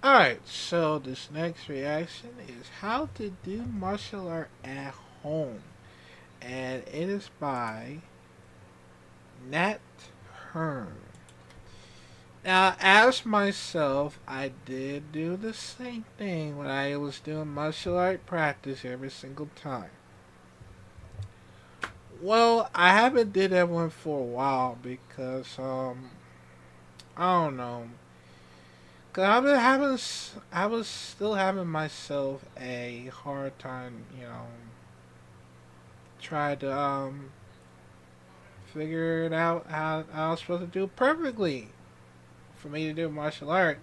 Alright, so this next reaction is how to do martial art at home. And it is by Nat Hearn. Now, as myself, I did do the same thing when I was doing martial art practice every single time. Well, I haven't did that one for a while because I don't know. Cause I was still having myself a hard time, try to figure it out how I was supposed to do perfectly for me to do martial art.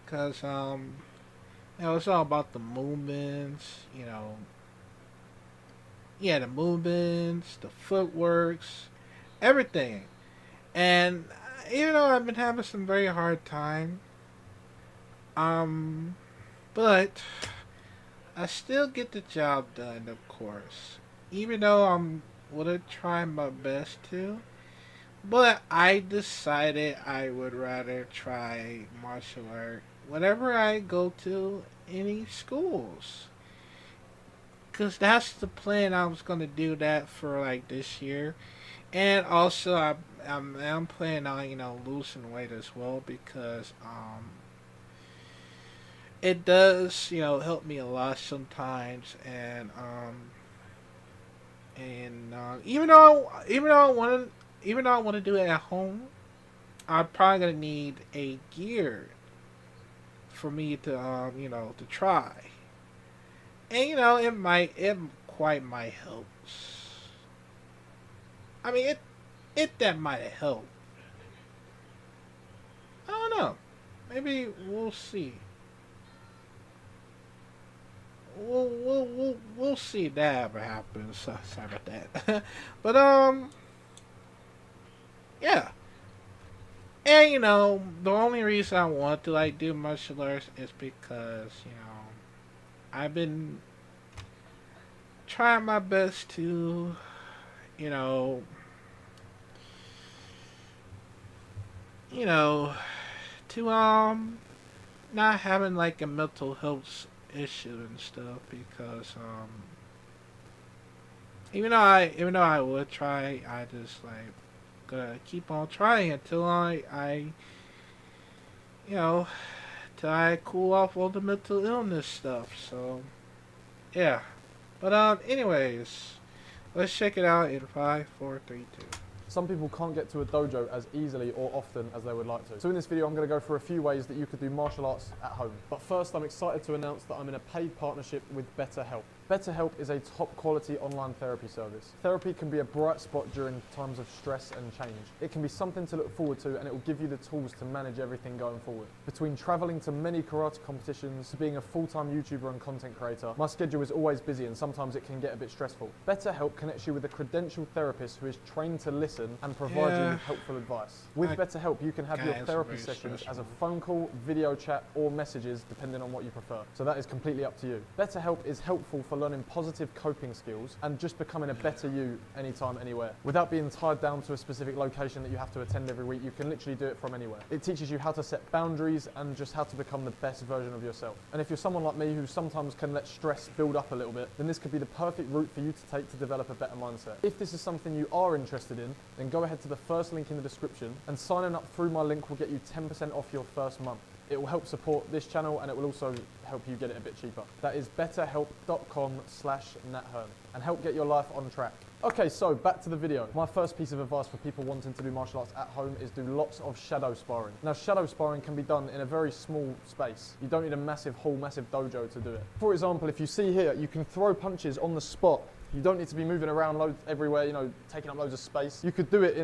Cause it's all about the movements, yeah, the movements, the footworks, everything. And even though I've been having some very hard time, um, but I still get the job done, of course. Even though I'm gonna try my best to. But I decided I would rather try martial art whenever I go to any schools. Because that's the plan. I was going to do that for like this year. And also, I'm planning on, losing weight as well because it does, help me a lot sometimes. And even though I want to do it at home, I'm probably gonna need a gear for me to to try. And it quite might help. I mean it that might help. I don't know. Maybe we'll see. We'll see if that ever happens. Sorry about that. But yeah. And the only reason I want to like do martial arts is because, I've been trying my best to, you know, you know, to not having like a mental health issue and stuff because even though I would try, I just like gotta keep on trying until I you know till I cool off all the mental illness stuff. So yeah, but anyways, let's check it out in 5, 4, 3, 2. Some people can't get to a dojo as easily or often as they would like to. So in this video, I'm going to go through a few ways that you could do martial arts at home. But first, I'm excited to announce that I'm in a paid partnership with BetterHelp. BetterHelp is a top quality online therapy service. Therapy can be a bright spot during times of stress and change. It can be something to look forward to, and it will give you the tools to manage everything going forward. Between traveling to many karate competitions to being a full-time YouTuber and content creator, my schedule is always busy and sometimes it can get a bit stressful. BetterHelp connects you with a credentialed therapist who is trained to listen and provide you with helpful advice. With BetterHelp, you can have your therapy sessions as a phone call, video chat, or messages, depending on what you prefer. So that is completely up to you. BetterHelp is helpful for learning positive coping skills and just becoming a better you anytime, anywhere. Without being tied down to a specific location that you have to attend every week, you can literally do it from anywhere. It teaches you how to set boundaries and just how to become the best version of yourself. And if you're someone like me who sometimes can let stress build up a little bit, then this could be the perfect route for you to take to develop a better mindset. If this is something you are interested in, then go ahead to the first link in the description, and signing up through my link will get you 10% off your first month. It will help support this channel and it will also help you get it a bit cheaper. That is betterhelp.com/nathern and help get your life on track. Okay, so back to the video. My first piece of advice for people wanting to do martial arts at home is do lots of shadow sparring. Now, shadow sparring can be done in a very small space. You don't need a massive hall, massive dojo to do it. For example, if you see here, you can throw punches on the spot. You don't need to be moving around loads everywhere, taking up loads of space. You could do it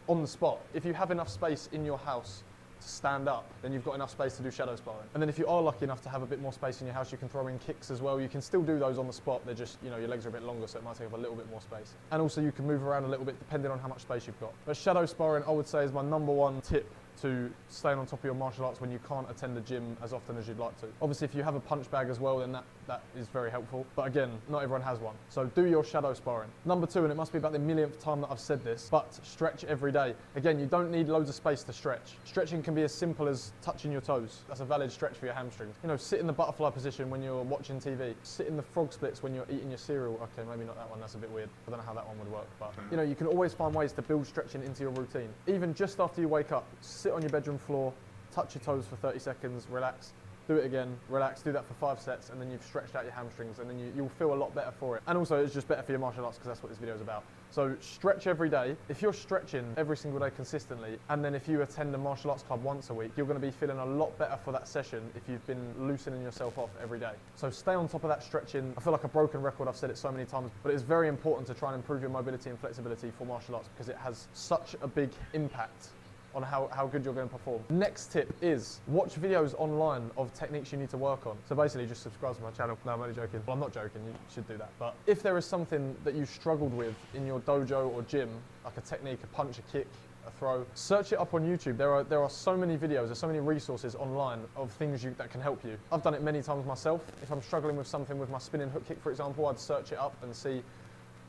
on the spot. If you have enough space in your house to stand up, then you've got enough space to do shadow sparring. And then if you are lucky enough to have a bit more space in your house, you can throw in kicks as well. You can still do those on the spot. They're just, your legs are a bit longer, so it might take up a little bit more space. And also you can move around a little bit depending on how much space you've got. But shadow sparring, I would say, is my number one tip to staying on top of your martial arts when you can't attend the gym as often as you'd like to. Obviously, if you have a punch bag as well, then that is very helpful. But again, not everyone has one. So do your shadow sparring. Number 2, and it must be about the millionth time that I've said this, but stretch every day. Again, you don't need loads of space to stretch. Stretching can be as simple as touching your toes. That's a valid stretch for your hamstrings. You know, sit in the butterfly position when you're watching TV. Sit in the frog splits when you're eating your cereal. Okay, maybe not that one, that's a bit weird. I don't know how that one would work, but you know, you can always find ways to build stretching into your routine. Even just after you wake up, sit on your bedroom floor, touch your toes for 30 seconds, relax, do it again, relax, do that for 5 sets, and then you've stretched out your hamstrings, and then you'll feel a lot better for it. And also, it's just better for your martial arts, because that's what this video is about. So stretch every day. If you're stretching every single day consistently, and then if you attend a martial arts club once a week, you're going to be feeling a lot better for that session if you've been loosening yourself off every day. So stay on top of that stretching. I feel like a broken record, I've said it so many times, but it's very important to try and improve your mobility and flexibility for martial arts, because it has such a big impact on how good you're going to perform. Next tip is watch videos online of techniques you need to work on. So basically just subscribe to my channel. No, I'm only joking. Well, I'm not joking, you should do that. But if there is something that you struggled with in your dojo or gym, like a technique, a punch, a kick, a throw, search it up on YouTube. There are so many videos, there's so many resources online of things that can help you. I've done it many times myself. If I'm struggling with something with my spinning hook kick, for example, I'd search it up and see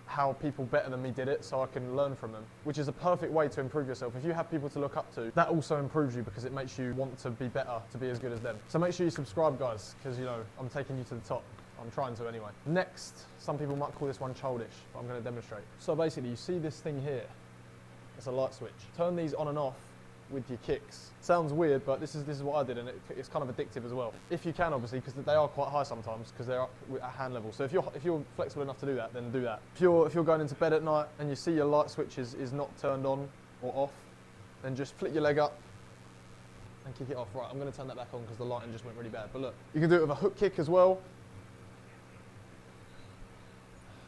how people better than me did it, so I can learn from them, which is a perfect way to improve yourself. If you have people to look up to, that also improves you, because it makes you want to be better, to be as good as them. So make sure you subscribe, guys, because you know I'm taking you to the top. I'm trying to anyway. Next, some people might call this one childish, but I'm going to demonstrate. So basically, you see this thing here. It's a light switch. Turn these on and off with your kicks. Sounds weird, but this is what I did, and it's kind of addictive as well. If you can, obviously, because they are quite high sometimes, because they're up at hand level. So if you're flexible enough to do that, then do that. If you're going into bed at night and you see your light switch is not turned on or off, then just flick your leg up and kick it off. Right, I'm going to turn that back on because the lighting just went really bad. But look, you can do it with a hook kick as well.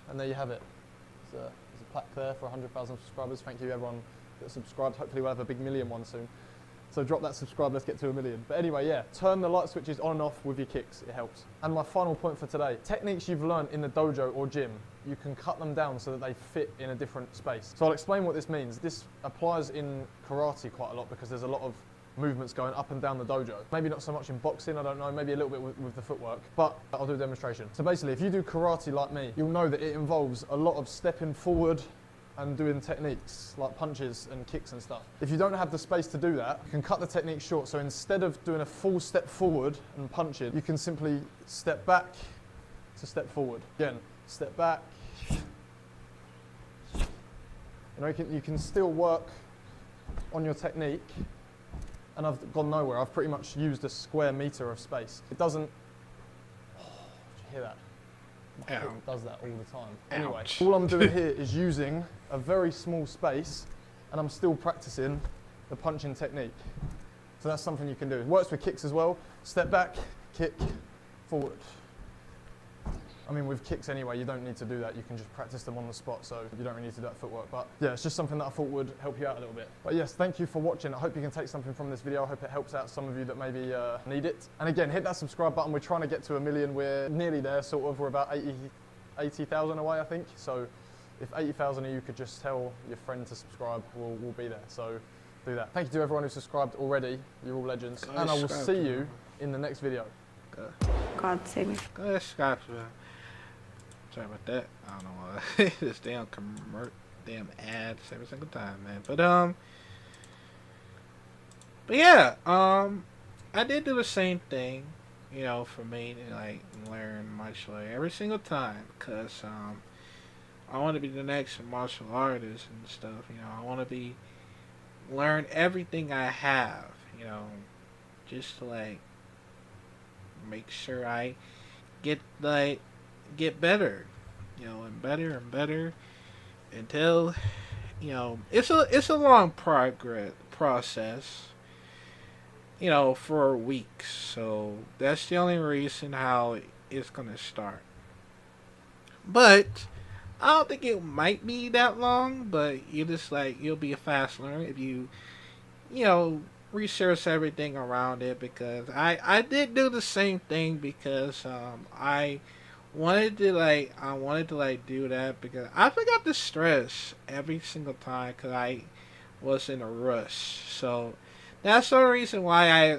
And there you have it. There's a plaque there for 100,000 subscribers. Thank you, everyone that's subscribed. Hopefully we'll have a big million one soon. So drop that subscribe, let's get to 1 million. But anyway, yeah, turn the light switches on and off with your kicks, it helps. And my final point for today, techniques you've learned in the dojo or gym, you can cut them down so that they fit in a different space. So I'll explain what this means. This applies in karate quite a lot, because there's a lot of movements going up and down the dojo. Maybe not so much in boxing, I don't know, maybe a little bit with the footwork, but I'll do a demonstration. So basically, if you do karate like me, you'll know that it involves a lot of stepping forward and doing techniques like punches and kicks and stuff. If you don't have the space to do that, you can cut the technique short. So instead of doing a full step forward and punching, you can simply step back to step forward. Again, step back. You know, you can still work on your technique, and I've gone nowhere. I've pretty much used a square meter of space. It doesn't, did you hear that? My foot does that all the time. Anyway, Ouch. all I'm doing here is using a very small space, and I'm still practicing the punching technique. So that's something you can do. It works with kicks as well. Step back, kick, forward. I mean, with kicks anyway, you don't need to do that. You can just practice them on the spot, so you don't really need to do that footwork. But yeah, it's just something that I thought would help you out a little bit. But yes, thank you for watching. I hope you can take something from this video. I hope it helps out some of you that maybe need it. And again, hit that subscribe button. We're trying to get to 1 million. We're nearly there, sort of. We're about 80,000 away, I think. So if 80,000 of you could just tell your friend to subscribe, we'll be there. So do that. Thank you to everyone who subscribed already. You're all legends. And I will see you in the next video. God save me. Go ahead, Scott. Sorry about that. I don't know why. This damn ads every single time, man. But yeah, I did do the same thing, you know, for me to like learn martial art every single time, cause I want to be the next martial artist and stuff. You know, I want to learn everything I have, you know, just to like make sure I get better, you know, and better until, you know, it's a long process, you know, for weeks. So that's the only reason how it's gonna start. But I don't think it might be that long. But you'll be a fast learner if you know, research everything around it, because I did do the same thing, because I wanted to do that because I forgot to stress every single time, because I was in a rush. So That's the only reason why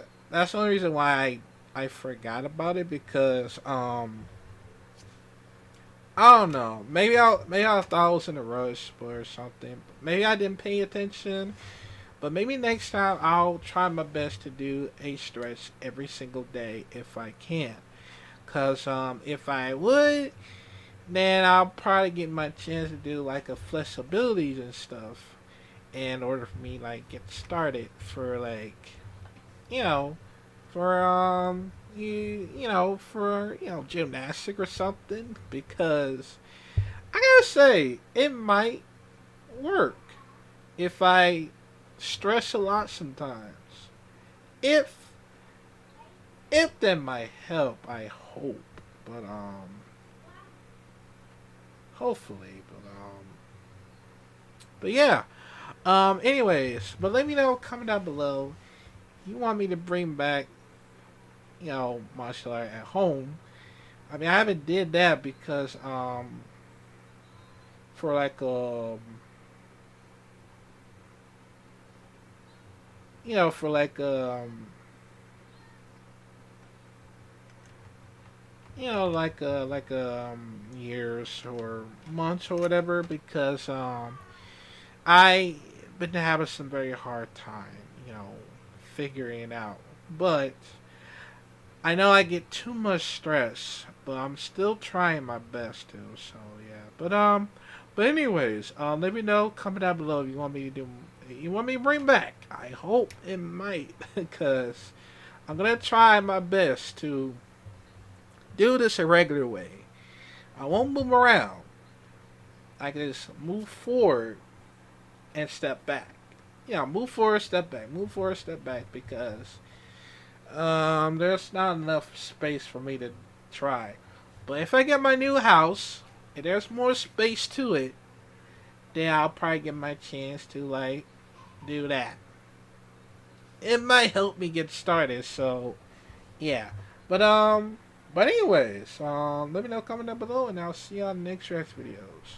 I forgot about it because I don't know. Maybe I thought I was in a rush or something. Maybe I didn't pay attention. But maybe next time I'll try my best to do a stretch every single day if I can. Cause if I would, then I'll probably get my chance to do like a flexibilities and stuff in order for me like get started for like you know for for gymnastic or something because I gotta say it might work if I stress a lot sometimes. If that might help, I hope. But hopefully. But yeah. Anyways, but let me know comment down below. You want me to bring back, martial art at home? I mean, I haven't did that because for like for like years or months or whatever because I been having some very hard time, figuring it out. But I know I get too much stress, but I'm still trying my best to. So yeah, but anyways, let me know. Comment down below if you want me to do. You want me to bring back? I hope it might, because I'm gonna try my best to do this a regular way. I won't move around. I can just move forward and step back. Move forward, step back, move forward, step back, because there's not enough space for me to try. But if I get my new house and there's more space to it, then I'll probably get my chance to like do that. It might help me get started. So yeah, but anyways, let me know comment down below, and I'll see you on the next videos.